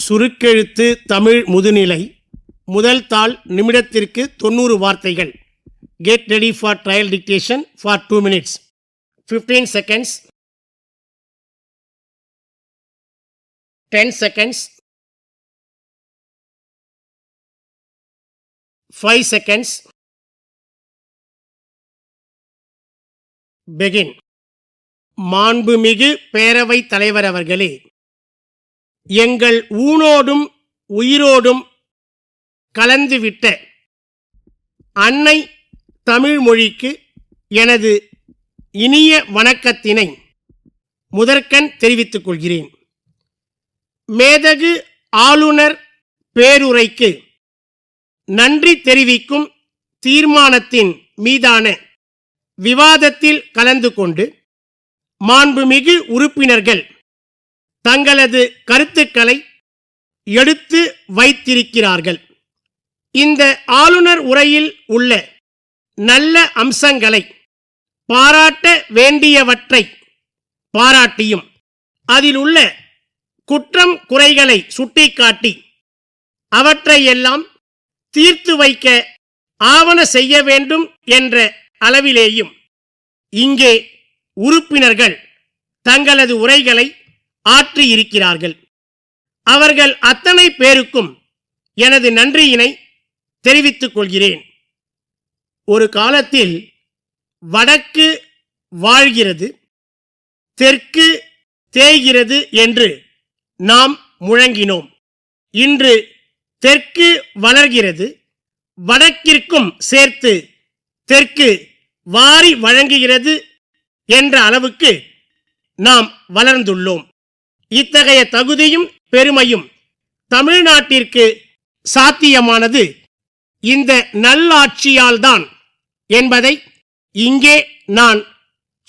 சுருக்கெழுத்து தமிழ் முதுநிலை முதல் தாள் நிமிடத்திற்கு 90 வார்த்தைகள். Get ready for trial dictation for 2 minutes. 15 seconds. 10 seconds. 5 seconds. Begin. மாண்புமிகு பேரவைத் தலைவர் அவர்களே, எங்கள் ஊனோடும் உயிரோடும் கலந்துவிட்ட அன்னை தமிழ் மொழிக்கு எனது இனிய வணக்கத்தினை முதற்கண் தெரிவித்துக் கொள்கிறேன். மேதகு ஆளுநர் பேருரைக்கு நன்றி தெரிவிக்கும் தீர்மானத்தின் மீதான விவாதத்தில் கலந்து கொண்டு மாண்புமிகு உறுப்பினர்கள் தங்களது கருத்துக்களை எடுத்து வைத்திருக்கிறார்கள். இந்த ஆளுநர் உரையில் உள்ள நல்ல அம்சங்களை பாராட்ட வேண்டியவற்றை பாராட்டியும் அதில் உள்ள குற்றம் குறைகளை சுட்டிக்காட்டி அவற்றையெல்லாம் தீர்த்து வைக்க ஆவண செய்ய வேண்டும் என்ற அளவிலேயும் இங்கே உறுப்பினர்கள் தங்களது உரைகளை ஆற்றியிருக்கிறார்கள். அவர்கள் அத்தனை பேருக்கும் எனது நன்றியினை தெரிவித்துக் கொள்கிறேன். ஒரு காலத்தில் வடக்கு வாழ்கிறது, தெற்கு தேய்கிறது என்று நாம் முழங்கினோம். இன்று தெற்கு வளர்கிறது, வடக்கிற்கும் சேர்த்து தெற்கு வாரி வழங்குகிறது என்ற அளவுக்கு நாம் வளர்ந்துள்ளோம். இத்தகைய தகுதியும் பெருமையும் தமிழ்நாட்டிற்கு சாத்தியமானது இந்த நல்லாட்சியால்தான் என்பதை இங்கே நான்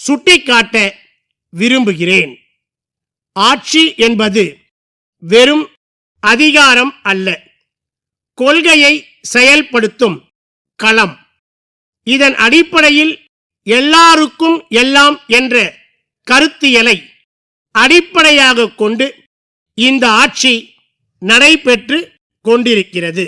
சுட்டிக்காட்ட விரும்புகிறேன். ஆட்சி என்பது வெறும் அதிகாரம் அல்ல, கொள்கையை செயல்படுத்தும் களம். இதன் அடிப்படையில் எல்லாருக்கும் எல்லாம் என்ற கருத்தியலை அடிப்படையாக கொண்டு இந்த ஆட்சி நடைபெற்று கொண்டிருக்கிறது.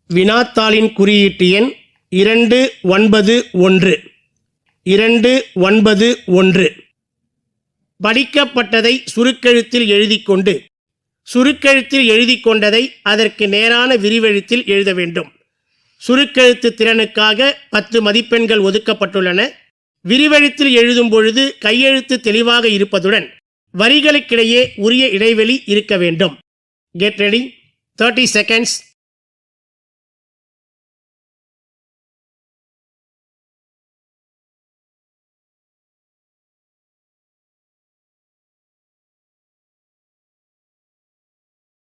வினாத்தாளின் குறியீட்டு எண் 291. 291. படிக்கப்பட்டதை சுருக்கெழுத்தில் எழுதிக்கொண்டு சுருக்கெழுத்தில் எழுதிக்கொண்டதை அதற்கு நேரான விரிவெழுத்தில் எழுத வேண்டும். சுருக்கெழுத்து திறனுக்காக 10 மதிப்பெண்கள் ஒதுக்கப்பட்டுள்ளன. விரிவெழுத்தில் எழுதும் பொழுது கையெழுத்து தெளிவாக இருப்பதுடன் வரிகளுக்கிடையே உரிய இடைவெளி இருக்க வேண்டும். Get ready. 30 seconds.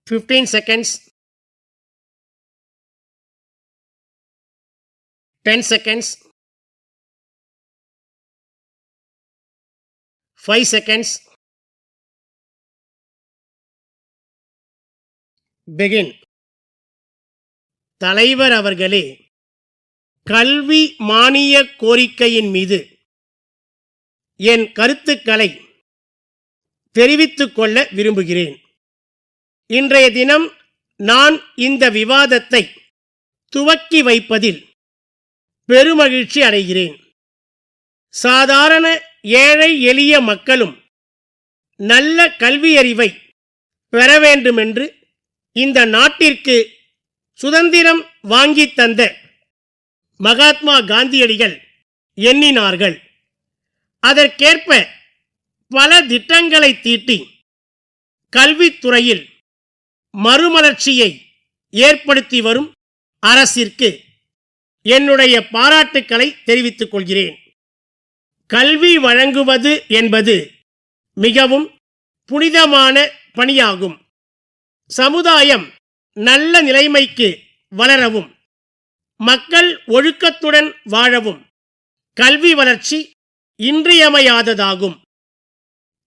Fifteen seconds. 10 seconds. 5 seconds. Begin. தலைவர் அவர்களே, கல்வி மானிய கோரிக்கையின் மீது என் கருத்துக்களை தெரிவித்துக் கொள்ள விரும்புகிறேன். இன்றைய தினம் நான் இந்த விவாதத்தை துவக்கி வைப்பதில் பெருமகிழ்ச்சி அடைகிறேன். சாதாரண ஏழை எளிய மக்களும் நல்ல கல்வியறிவை பெற வேண்டுமென்று இந்த நாட்டிற்கு சுதந்திரம் வாங்கி தந்த மகாத்மா காந்தியடிகள் எண்ணினார்கள். அதற்கேற்ப பல திட்டங்களை தீட்டி கல்வித்துறையில் மறுமலர்ச்சியை ஏற்படுத்தி வரும் அரசிற்கு என்னுடைய பாராட்டுக்களை தெரிவித்துக் கொள்கிறேன். கல்வி வழங்குவது என்பது மிகவும் புனிதமான பணியாகும். சமுதாயம் நல்ல நிலைமைக்கு வளரவும் மக்கள் ஒழுக்கத்துடன் வாழவும் கல்வி வளர்ச்சி இன்றியமையாததாகும்.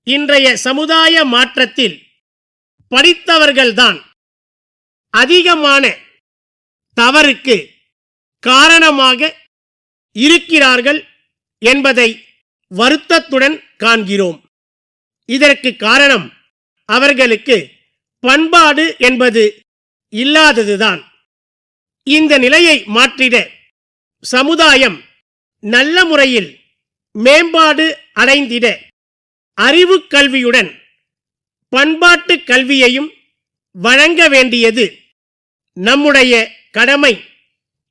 இன்றைய சமுதாய மாற்றத்தில் படித்தவர்கள்தான் அதிகமான தவறுக்கு காரணமாக இருக்கிறார்கள் என்பதை வருத்தத்துடன் காண்கிறோம். இதற்கு காரணம் அவர்களுக்கு பண்பாடு என்பது இல்லாததுதான். இந்த நிலையை மாற்றிட சமுதாயம் நல்ல முறையில் மேம்பாடு அடைந்திட அறிவு கல்வியுடன் பண்பாட்டு கல்வியையும் வழங்க வேண்டியது நம்முடைய கடமை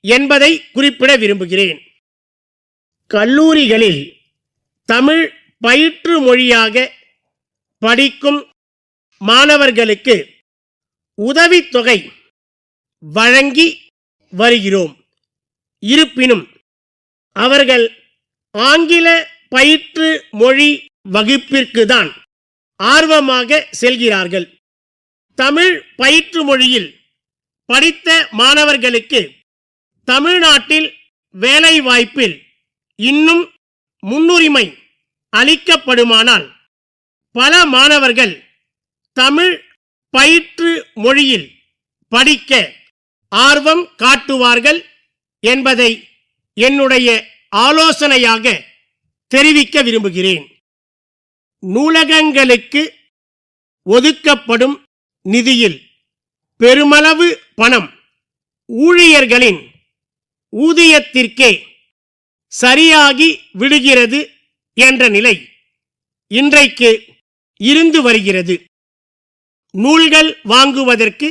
என்பதை குறிப்பிட விரும்புகிறேன். கல்லூரிகளில் தமிழ் பயிற்று மொழியாக படிக்கும் மாணவர்களுக்கு உதவித்தொகை வழங்கி வருகிறோம். இருப்பினும் அவர்கள் ஆங்கில பயிற்று மொழி வகுப்பிற்குதான் ஆர்வமாக செல்கிறார்கள். தமிழ் பயிற்று மொழியில் படித்த மாணவர்களுக்கு தமிழ்நாட்டில் வேலைவாய்ப்பில் இன்னும் முன்னுரிமை அளிக்கப்படுமானால் பல மாணவர்கள் தமிழ் பயிற்று மொழியில் படிக்க ஆர்வம் காட்டுவார்கள் என்பதை என்னுடைய ஆலோசனையாக தெரிவிக்க விரும்புகிறேன். நூலகங்களுக்கு ஒதுக்கப்படும் நிதியில் பெருமளவு பணம் ஊழியர்களின் ஊதியத்திற்கே சரியாகி விடுகிறது என்ற நிலை இன்றைக்கு இருந்து வருகிறது. நூல்கள் வாங்குவதற்கு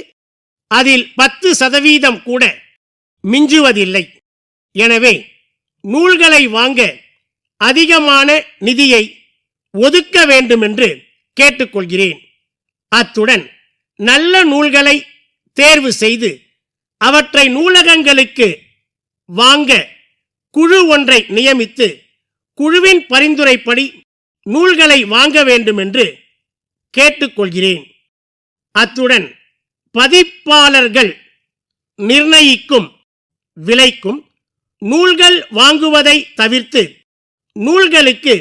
அதில் 10% கூட மிஞ்சுவதில்லை. எனவே நூல்களை வாங்க அதிகமான நிதியை ஒதுக்க வேண்டும் என்று கேட்டுக்கொள்கிறேன். அத்துடன் நல்ல நூல்களை தேர்வு செய்து அவற்றை நூலகங்களுக்கு வாங்க குழு ஒன்றை நியமித்து குழுவின் பரிந்துரைப்படி நூல்களை வாங்க வேண்டும் என்று கேட்டுக்கொள்கிறேன். அத்துடன் பதிப்பாளர்கள் நிர்ணயிக்கும் விலைக்கும் நூல்கள் வாங்குவதை தவிர்த்து நூல்களுக்கு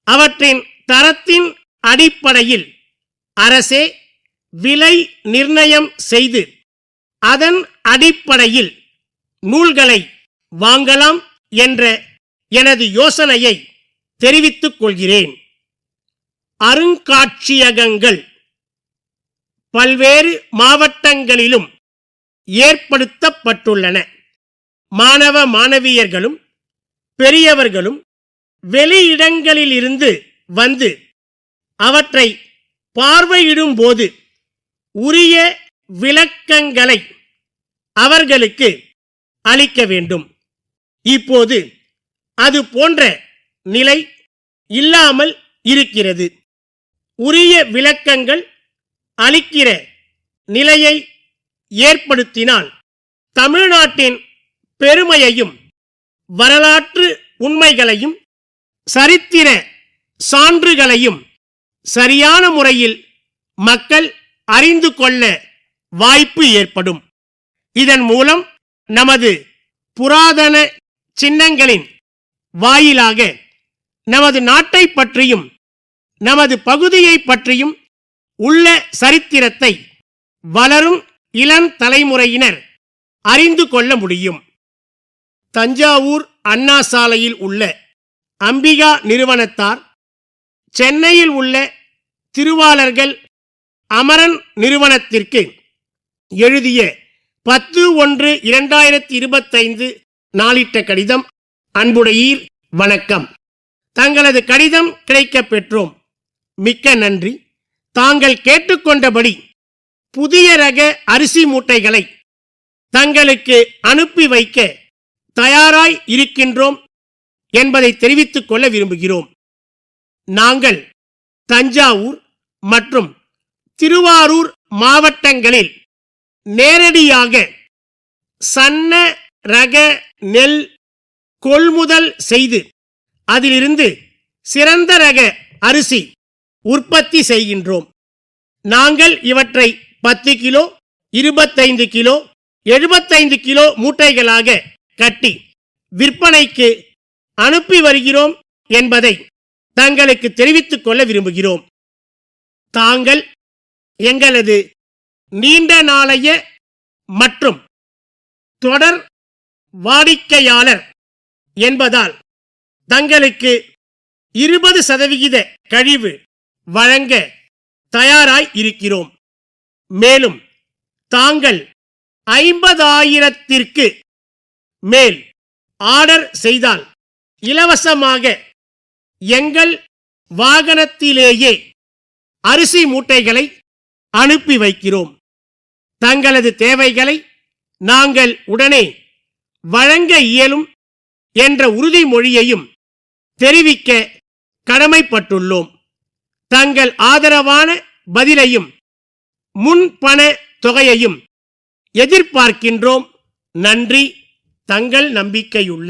அவற்றின் தரத்தின் அடிப்படையில் அரசே விலை நிர்ணயம் செய்து அதன் அடிப்படையில் நூல்களை வாங்கலாம் என்ற எனது யோசனையை தெரிவித்துக் கொள்கிறேன். அருங்காட்சியகங்கள் பல்வேறு மாவட்டங்களிலும் ஏற்படுத்தப்பட்டுள்ளன. மாணவ மாணவியர்களும் பெரியவர்களும் வெளியிடங்களிலிருந்து வந்து அவற்றை பார்வையிடும் போது உரிய விளக்கங்களை அவர்களுக்கு அளிக்க வேண்டும். இப்போது அது போன்ற நிலை இல்லாமல் இருக்கிறது. உரிய விளக்கங்கள் அளிக்கிற நிலையை ஏற்படுத்தினால் தமிழ்நாட்டின் பெருமையையும் வரலாற்று உண்மைகளையும் சரித்திர சான்றுகளையும் சரியான முறையில் மக்கள் அறிந்து கொள்ள வாய்ப்பு ஏற்படும். இதன் மூலம் நமது புராதன சின்னங்களின் வாயிலாக நமது நாட்டை பற்றியும் நமது பகுதியை பற்றியும் உள்ள சரித்திரத்தை வளரும் இளம் தலைமுறையினர் அறிந்து கொள்ள முடியும். தஞ்சாவூர் அண்ணா சாலையில் உள்ள அம்பிகா நிறுவனத்தார் சென்னையில் உள்ள திருவாளர்கள் அமரன் நிறுவனத்திற்கு எழுதிய 10/1/2025 நாளிட்ட கடிதம். அன்புடையீர், வணக்கம். தங்களது கடிதம் கிடைக்கப் பெற்றோம். மிக்க நன்றி. தாங்கள் கேட்டுக்கொண்டபடி புதிய ரக அரிசி மூட்டைகளை தங்களுக்கு அனுப்பி வைக்க தயாராய் இருக்கின்றோம் என்பதை தெரிவித்துக் கொள்ள விரும்புகிறோம். நாங்கள் தஞ்சாவூர் மற்றும் திருவாரூர் மாவட்டங்களில் நேரடியாக சன்ன ரக நெல் கொள்முதல் செய்து அதிலிருந்து சிறந்த ரக அரிசி உற்பத்தி செய்கின்றோம். நாங்கள் இவற்றை 10 கிலோ, 25 கிலோ, 75 கிலோ மூட்டைகளாக கட்டி விற்பனைக்கு அனுப்பி வருகிறோம் என்பதை தங்களுக்கு தெரிவித்துக் கொள்ள விரும்புகிறோம். தாங்கள் எங்களது நீண்ட நாளைய மற்றும் தொடர் வாடிக்கையாளர் என்பதால் தங்களுக்கு 20% கழிவு வழங்க தயாராய் இருக்கிறோம். மேலும் தாங்கள் 50,000ற்கு மேல் ஆர்டர் செய்தால் இலவசமாக எங்கள் வாகனத்திலேயே அரிசி மூட்டைகளை அனுப்பி வைக்கிறோம். தங்களது தேவைகளை நாங்கள் உடனே வழங்க இயலும் என்ற உறுதிமொழியையும் தெரிவிக்க கடமைப்பட்டுள்ளோம். தங்கள் ஆதரவான பதிலையும் முன்பண தொகையையும் எதிர்பார்க்கின்றோம். நன்றி. தங்கள் நம்பிக்கையுள்ள